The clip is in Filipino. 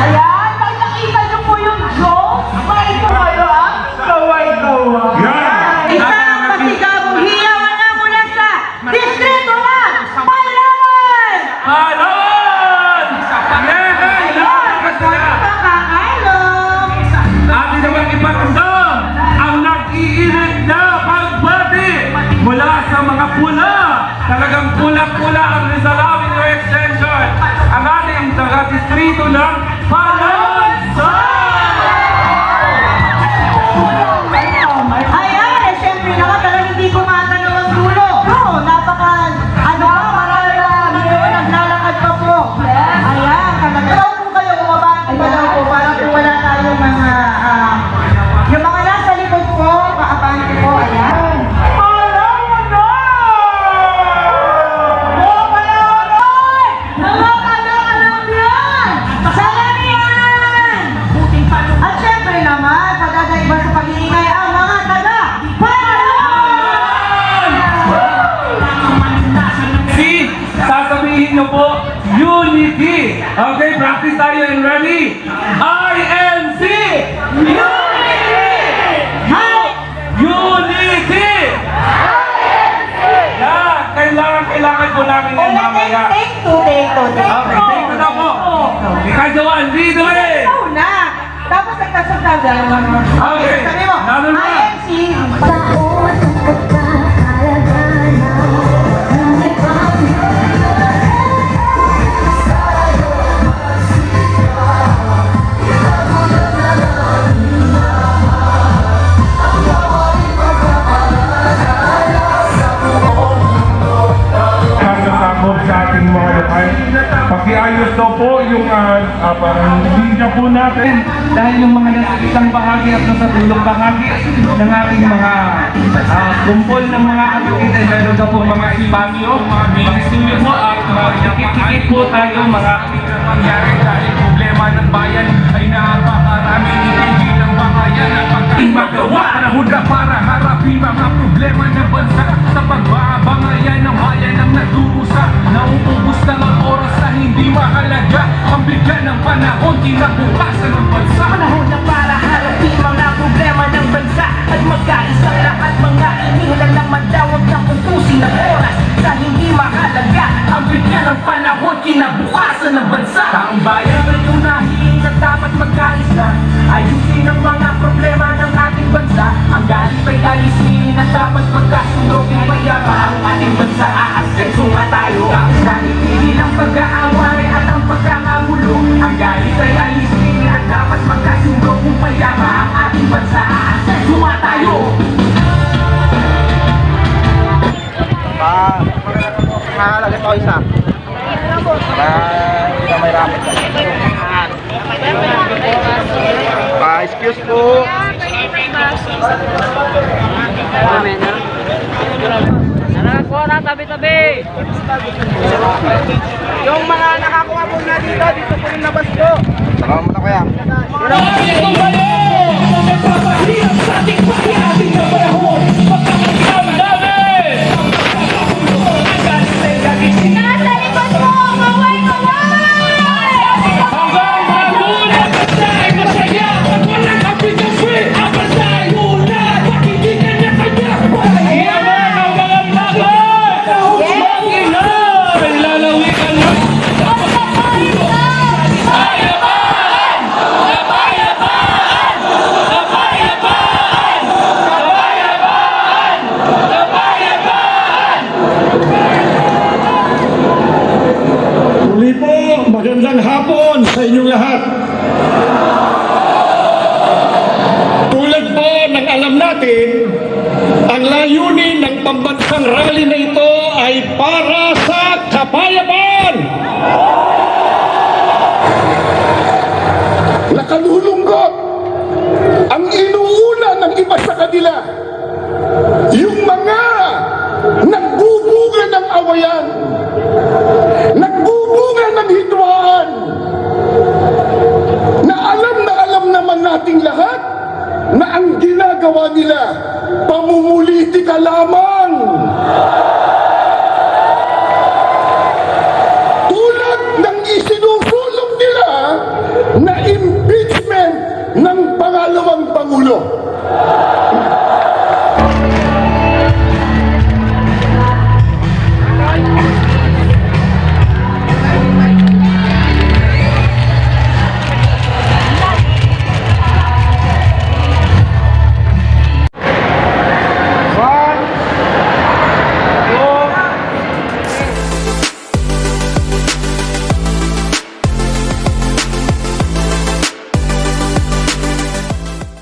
Ayan, pag nakita niyo po yung joke, may kawayo ah. Kaway-kawa. Isang masigabong hiyawan na mula sa distrito ng Palawan! Palawan! Ayan! Pakakailong! Atin naman ipakasam ang nag-iinit na pagbati mula sa mga pula. Talagang pula-pula ang Rizal Avenue Extension. Ang ating taga-distrito ng Palawan! Ayan, eh syempre naman talagang hindi kumatanaw ang dulo. Bro, marami po, naglalakad pa po. Ayan, talaga po kayo, umabati pa daw po, para po wala tayong mga, yung mga nasa likod po, kaabante po, ayan. Palawan na! Oh, Palawan na! Mga anak yan! Salamihan! At syempre naman, padadaiba sa pag-iingay ang mga taga Palawan! Sasabihin nyo po, unity! Okay, practice tayo and ready? INC! Unity! Unity! Yeah, kailangan po namin yan mamaya. Take two. Okay, take two na po. Because the one, lead the way! Ikaw na! Tapos nagkasunod naman. Okay, Sabi mo, nanon na. INC. Kasasakop sa ating mga lokal. Pakiayos daw po yung parang linya po natin. Dahil yung mga nasa isang bahagi at nasa dulong bahagi ng ating mga kumpol ng mga kapitid, meron daw po mga espasyo, mga studio po at dikit-dikit po tayo mga Nangyari dahil problema ng bayan ay napakarami hindi ng bakayan ang pagkain magawa. Panahon na para harapin mga problema ng bansa sa pagbabangayan ng bayan ang nagdurusa. Nauubos na ang oras na hindi mahalaga. Ang bigyan ng panahon, kinabukasan ng bansa. Panahon na para harapin mga problema ng bansa at magkaisang lahat mga inilang ng madawag ng utusin ng oras sa hindi mahalaga. Ang bigyan ng panahon, kinabukasan ng bansa. Taong bayan ay unahin na dapat magkaisa. Ayusin ang mga problema ng ating bansa. Ang galit ay alisin na dapat magkasundo. Ipayapa ang ating bansa. Aasenso nga tayo. Dahil hindi ang pag-aaway at ang pagkakagulo. Ang galit ay alisin at dapat magkasundo. Kung payapa ang ating bansa. Aasenso nga tayo. Mahalagay ko isa. May ramen. Excuse po. Nakakuha na, tabi-tabi! Yung mga nakakuha po na dito po yung labas po. Saka mo na kuya. Nasa likod mo, Muli po, magandang hapon sa inyong lahat. Tulad po ng alam natin, ang layunin ng pambansang rally na ito ay para sa kapayapaan.